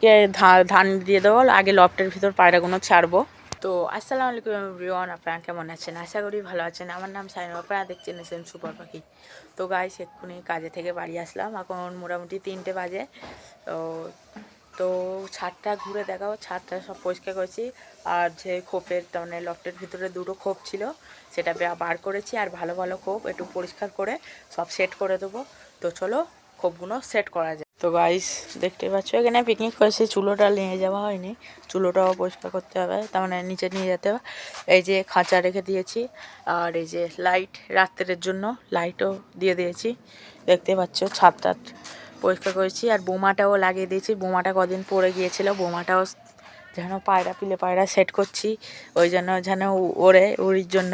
ওদিকে ধান দিয়ে দেবো, আগে লফটের ভিতর পায়রাগুলো ছাড়বো। তো আসসালামু আলাইকুম এভরিওয়ান, আপনারা কেমন আছেন? আশা করি ভালো আছেন। আমার নাম সাইমা, আপনারা দেখছেন এসএম সুপার পাখি। তো গাইস, এক্ষুনি কাজে থেকে বাড়ি আসলাম, এখন মোটামুটি 3টে বাজে। তো তো ছাদটা ঘুরে দেখাও, ছাদটা সব পরিষ্কার করেছি। আর যে খোপের মানে লফটের ভিতরে 2টো খোপ ছিল, সেটা বার করেছি। আর ভালো ভালো খোপ একটু পরিষ্কার করে সব সেট করে দেবো। তো চলো খোপগুলো সেট করা যায়। তো গাইস, দেখতে পাচ্ছ এখানে পিকনিক করেছি, চুলোটা নিয়ে যাওয়া হয়নি, চুলোটাও পরিষ্কার করতে হবে, তার মানে নিচে নিয়ে যেতে হবে। এই যে খাঁচা রেখে দিয়েছি, আর এই যে লাইট রাত্রের জন্য লাইটও দিয়ে দিয়েছি। দেখতে পাচ্ছ ছাদটা পরিষ্কার করেছি, আর বোমাটাও লাগিয়ে দিয়েছি। বোমাটা কদিন পড়ে গিয়েছিল, বোমাটাও যেন পিলে পায়রা সেট করছি, ওই জন্য যেন ওড়ে, উড়ির জন্য।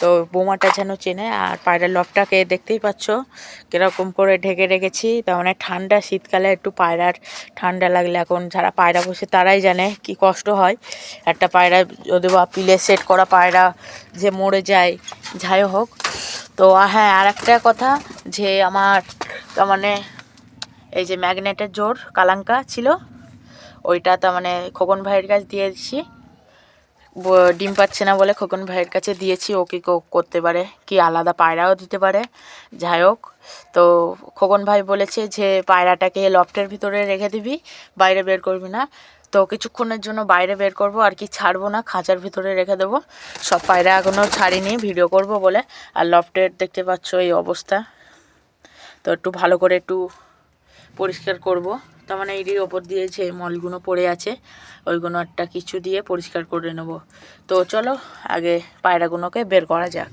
তো বোমাটা যেন চেনে। আর পায়রার লফটাকে দেখতেই পাচ্ছ কীরকম করে ঢেকে রেখেছি, তার মানে ঠান্ডা, শীতকালে একটু পায়রার ঠান্ডা লাগলে, এখন যারা পায়রা বসে তারাই জানে কি কষ্ট হয়। একটা পায়রা যদি বা পিলে সেট করা পায়রা যে মরে যায়, যাই হোক। তো হ্যাঁ, আর একটা কথা, যে আমার তার মানে এই যে ম্যাগনেটের জোর কালাঙ্কা ছিল, ওইটা তার মানে খোকন ভাইয়ের কাছে দিয়েছি। ডিম পাচ্ছে না বলে খোকন ভাইয়ের কাছে দিয়েছি, ও কি করতে পারে, কি আলাদা পায়রাও দিতে পারে, যাই হোক। তো খোকন ভাই বলেছে যে পায়রাটাকে লফটের ভিতরে রেখে দিবি, বাইরে বের করবি না। তো কিছুক্ষণের জন্য বাইরে বের করব, আর কি ছাড়বো না, খাঁচার ভিতরে রেখে দেবো। সব পায়রা এখনও ছাড়িনি, ভিডিও করব বলে। আর লফটের দেখতে পাচ্ছ এই অবস্থা, তো একটু ভালো করে একটু পরিষ্কার করব। তার মানে এটির ওপর দিয়ে যে মলগুলো পড়ে আছে, ওইগুলো একটা কিছু দিয়ে পরিষ্কার করে নেব। তো চলো আগে পায়রাগুলোকে বের করা যাক।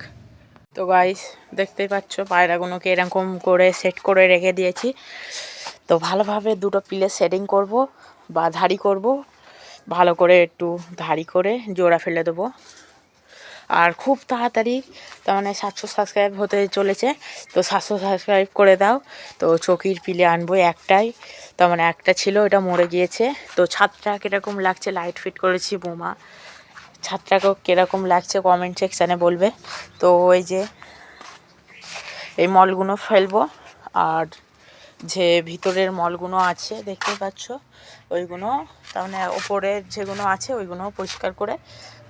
তো গাইস, দেখতেই পাচ্ছ পায়রাগুলোকে এরকম করে সেট করে রেখে দিয়েছি। তো ভালোভাবে 2টো পিলে সেটিং করব বা ধাড়ি করব, ভালো করে একটু ধাড়ি করে জোড়া ফেলে দেবো। আর খুব তাড়াতাড়ি তার মানে 700 সাবস্ক্রাইব হতে চলেছে, তো 700 সাবস্ক্রাইব করে দাও। তো চকির পিলে আনবো একটাই, তার মানে একটা ছিল, ওটা মরে গিয়েছে। তো ছাদটা কীরকম লাগছে, লাইট ফিট করেছি বোমা, ছাদটাকেও কীরকম লাগছে কমেন্ট সেকশানে বলবে। তো ওই যে এই মলগুলো ফেলবো, আর যে ভিতরের মলগুলো আছে দেখতে পাচ্ছ ওইগুলো, তার মানে ওপরের যেগুলো আছে ওইগুলো পরিষ্কার করে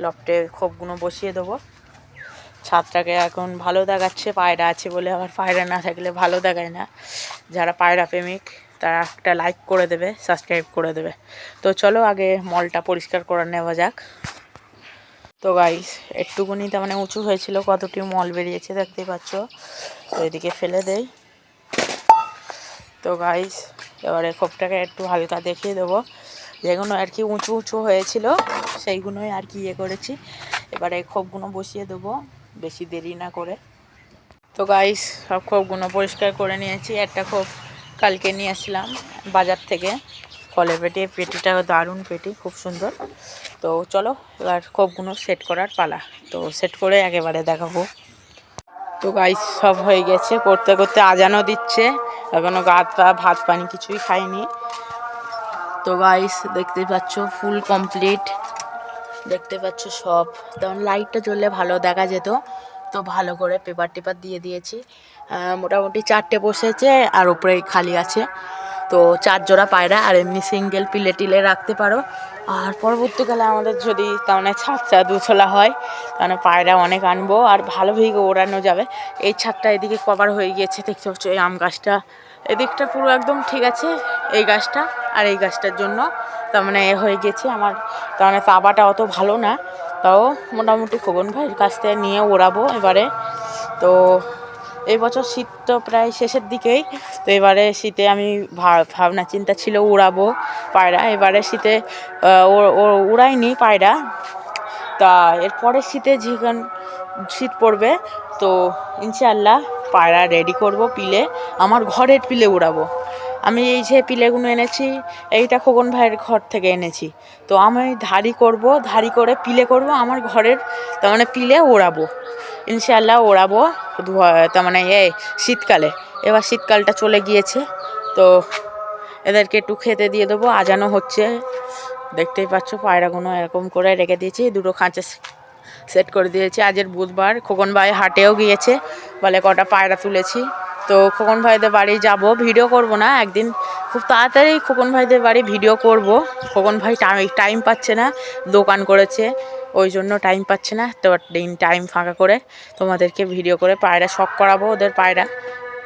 লফটে খোপগুলো বসিয়ে দেবো। ছাদটাকে এখন ভালো দেখাচ্ছে, পায়রা আছে বলে, আবার পায়রা না থাকলে ভালো দেখায় না। যারা পায়রা প্রেমিক তারা একটা লাইক করে দেবে, সাবস্ক্রাইব করে দেবে। তো চলো আগে মলটা পরিষ্কার করে নেওয়া যাক। তো গাইস, একটুকুনি তার মানে উঁচু হয়েছিল, কতটি মল বেরিয়েছে দেখতেই পাচ্ছ। তো এদিকে ফেলে দেই। তো গাইস, এবারে খোপটাকে একটু হালকা দেখিয়ে দেবো, যেগুলো আর কি উঁচু উঁচু হয়েছিল সেইগুলোই আর কি করেছি। এবারে খোপগুলো বসিয়ে দেবো বেশি দেরি না করে। তো গাইস, সব খোপগুলো পরিষ্কার করে নিয়েছি। একটা খোপ কালকে নিয়ে আসলাম বাজার থেকে, ফলের পেটি, পেটিটাও দারুণ পেটি, খুব সুন্দর। তো চলো এবার খোপগুলো সেট করার পালা। তো সেট করে একেবারে দেখাবো। তো গাইস, সব হয়ে গেছে, করতে করতে আজানও দিচ্ছে, এখনও ভাত পানি কিছুই খাইনি। তো গাইস, দেখতে পাচ্ছ ফুল কমপ্লিট, দেখতে পাচ্ছ সব। তখন লাইটটা জ্বললে ভালো দেখা যেত, তো ভালো করে পেপার টেপার দিয়ে দিয়েছি। মোটামুটি 4টে বসেছে, আর উপরে খালি আছে। তো 4 জোড়া পায়রা, আর এমনি সিঙ্গেল পিলে টিলে রাখতে পারো। আর পরবর্তীকালে আমাদের যদি তার মানে ছাদটা দুছলা হয়, তাহলে পায়রা অনেক আনবো, আর ভালোভাবে ওড়ানো যাবে। এই ছাদটা এদিকে কভার হয়ে গিয়েছে, দেখতে পাচ্ছ এই আম গাছটা এদিকটা পুরো একদম ঠিক আছে, এই গাছটা আর এই গাছটার জন্য তার মানে হয়ে গেছে আমার। তার মানে তাবাটা অত ভালো না, তাও মোটামুটি খোকন ভাইয়ের কাছ থেকে নিয়ে ওড়াবো এবারে। তো এই বছর শীত তো প্রায় শেষের দিকেই, তো এবারে শীতে আমি ভাবনা চিন্তা ছিল উড়াবো পায়রা, এবারে শীতে উড়াইনি পায়রা। তা এরপরে শীতে যখন শীত পড়বে, তো ইনশাআল্লাহ পায়রা রেডি করব পিলে, আমার ঘরের পিলে উড়াবো। আমি এই যে পিলেগুলো এনেছি, এইটা খোকন ভাইয়ের ঘর থেকে এনেছি। তো আমি ধাড়ি করব, ধাড়ি করে পিলে করব, আমার ঘরের তার মানে পিলে ওড়াবো, ইনশাআল্লাহ ওড়াবো। তার মানে এই শীতকালে, এবার শীতকালটা চলে গিয়েছে, তো এদেরকে একটু খেতে দিয়ে দেবো। আজানও হচ্ছে, দেখতেই পাচ্ছ পায়রাগুলো এরকম করে রেখে দিয়েছি, 2টো খাঁচা সেট করে দিয়েছি। আজের বুধবার, খোকন ভাই হাটেও গিয়েছে, বলে কটা পায়রা তুলেছি। তো খোকন ভাইদের বাড়ি যাব, ভিডিও করব না, একদিন খুব তাড়াতাড়ি খোকন ভাইদের বাড়ি ভিডিও করব। খোকন ভাই টাইম পাচ্ছে না, দোকান করেছে, ওই জন্য টাইম পাচ্ছে না। তো টাইম ফাঁকা করে তোমাদেরকে ভিডিও করে পায়রা শখ করাবো। ওদের পায়রা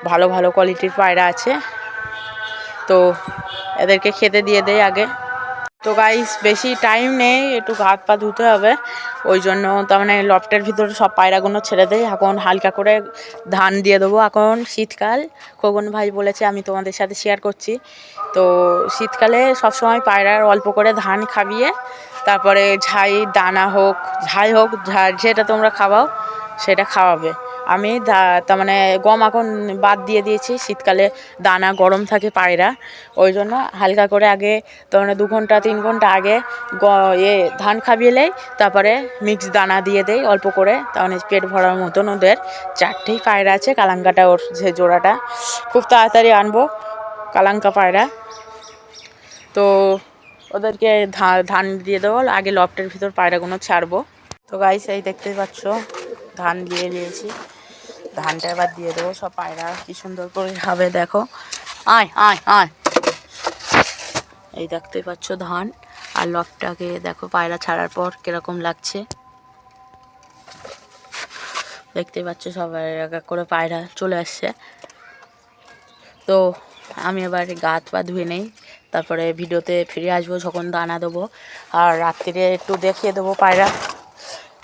ভালো ভালো কোয়ালিটির পায়রা আছে, তো এদেরকে খেতে দিয়ে দেয় আগে। তো গাইস বেশি টাইম নেই, একটু হাত পা ধুতে হবে, ওই জন্য তার মানে লফটের ভিতরে সব পায়রাগুলো ছেড়ে দেয়। এখন হালকা করে ধান দিয়ে দেবো, এখন শীতকাল। খোকন ভাই বলেছে আমি তোমাদের সাথে শেয়ার করছি। তো শীতকালে সবসময় পায়রার অল্প করে ধান খাবিয়ে তারপরে ঝাই দানা হোক, ঝাই হোক, যেটা তোমরা খাওয়াও সেটা খাওয়াবে। আমি তার মানে গম এখন বাদ দিয়ে দিয়েছি, শীতকালে দানা গরম থাকে পায়রা, ওই জন্য হালকা করে আগে তার মানে 2 ঘন্টা 3 ঘন্টা আগে ধান খাবিয়ে নেই, তারপরে মিক্স দানা দিয়ে দেই অল্প করে, তার মানে পেট ভরার মতন। ওদের 4টেই পায়রা আছে, কালাঙ্কাটা ওর যে জোড়াটা খুব তাড়াতাড়ি আনবো, কালাঙ্কা পায়রা। তো ওদেরকে ধান দিয়ে দেবো, আগে লফটের ভিতর পায়রাগুলো ছাড়বো। তো গাইস এই দেখতেই পাচ্ছ ধান দিয়ে দিয়েছি, ধানটা এবার দিয়ে দেবো, সব পায়রা কি সুন্দর করে খাবে দেখো। আয় আয় আয়, এই দেখতেই পাচ্ছ ধান আর লফটাকে দেখো পায়রা ছাড়ার পর কিরকম লাগছে, দেখতেই পাচ্ছ সবাই এক এক করে পায়রা চলে আসছে। তো আমি এবার গা হাত পা ধুয়ে নেই, তারপরে ভিডিওতে ফিরে আসবো যখন দানা দেবো। আর রাত্রিরে একটু দেখিয়ে দেবো পায়রা,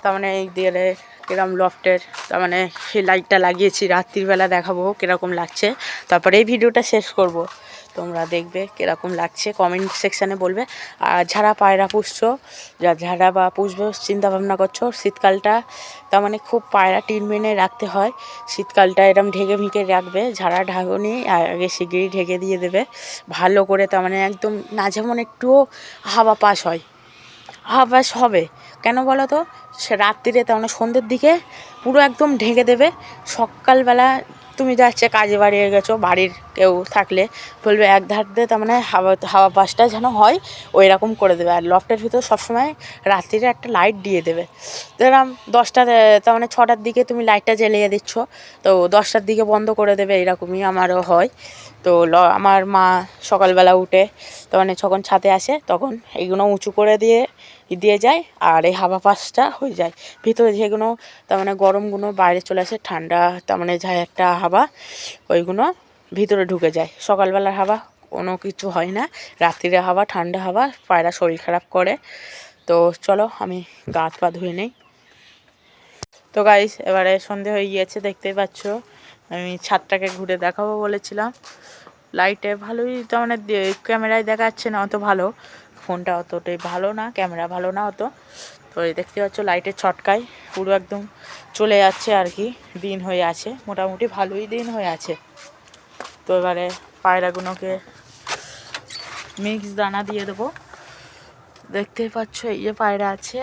তার মানে এই দেয়ালে কিরকম লফটের তার মানে সেই লাইটটা লাগিয়েছি, রাত্রিবেলা দেখাবো কীরকম লাগছে। তারপরে এই ভিডিওটা শেষ করব, তোমরা দেখবে কীরকম লাগছে, কমেন্ট সেকশানে বলবে। আর যারা পায়রা পুষছো, যারা বা পুষবে চিন্তা ভাবনা করছো, শীতকালটা তার মানে খুব পায়রা টিন মেনে রাখতে হয়, শীতকালটা এরম ঢেকে ভিঁকে রাখবে। যারা ঢাকুনি আগে শিগগিরই ঢেকে দিয়ে দেবে ভালো করে, তার মানে একদম না যেমন একটুও হাওয়া পাস হয়, হাওয়া পাস হবে কেন বলো তো, সে রাত্রিরে তার মানে সন্ধ্যের দিকে পুরো একদম ঢেকে দেবে। সকালবেলা তুমি যাচ্ছে কাজে বাড়িয়ে গেছো, বাড়ির কেউ থাকলে বলবে এক ধার দিয়ে তার মানে হাওয়া পাসটা যেন হয় ওই রকম করে দেবে। আর লফটের ভিতর সবসময় রাত্রিরে একটা লাইট দিয়ে দেবে, যেরকম 10টা তার মানে 6টার দিকে তুমি লাইটটা জ্বালিয়ে দিচ্ছ, তো 10টার দিকে বন্ধ করে দেবে, এরকমই আমারও হয়। তো আমার মা সকালবেলা উঠে তার মানে যখন ছাদে আসে তখন এইগুলো উঁচু করে দিয়ে যায়, আর এই হাওয়া পাসটা হয়ে যায় ভিতরে, যেগুলো তার মানে গরমগুলো বাইরে চলে আসে, ঠান্ডা তার মানে যায় একটা হাওয়া, ওইগুলো ভিতরে ঢুকে যায়। সকালবেলার হাওয়া কোনো কিছু হয় না, রাত্রিরে হাওয়া ঠান্ডা হাওয়া পায়রা শরীর খারাপ করে। তো চলো আমি গা হাত পা ধুয়ে নেই। তো গাইস এবারে সন্ধে হয়ে গিয়েছে, দেখতেই পাচ্ছ আমি ছাদটাকে ঘুরে দেখাবো বলেছিলাম, লাইটে ভালোই তার মানে ক্যামেরায় দেখাচ্ছে না অত ভালো, ফোনটা অতটাই ভালো না, ক্যামেরা ভালো না অত। তো এই দেখতে পাচ্ছ লাইটের ছটকায় পুরো একদম চলে যাচ্ছে আর কি, দিন হয়ে আছে মোটামুটি ভালোই দিন হয়ে আছে। তো এবারে পায়রাগুলোকে মিক্স দানা দিয়ে দেবো, দেখতেই পাচ্ছ এই যে পায়রা আছে,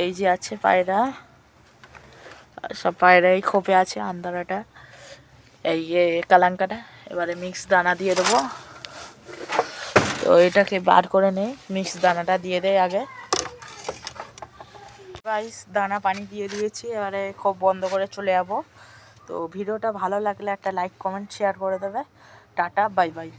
এই যে আছে পায়রা, সব পায়রাই খোপে আছে, আন্দারাটা এই যে কালাঙ্কাটা। এবারে মিক্স দানা দিয়ে দেবো, তো এটাকে বার করে নেই, মিক্স দানাটা দিয়ে দেয় আগে। গাইস দানা পানি দিয়ে দিয়েছি, এবারে খুব বন্ধ করে চলে যাবো। তো ভিডিওটা ভালো লাগলে একটা লাইক কমেন্ট শেয়ার করে দেবে। Tata bye bye.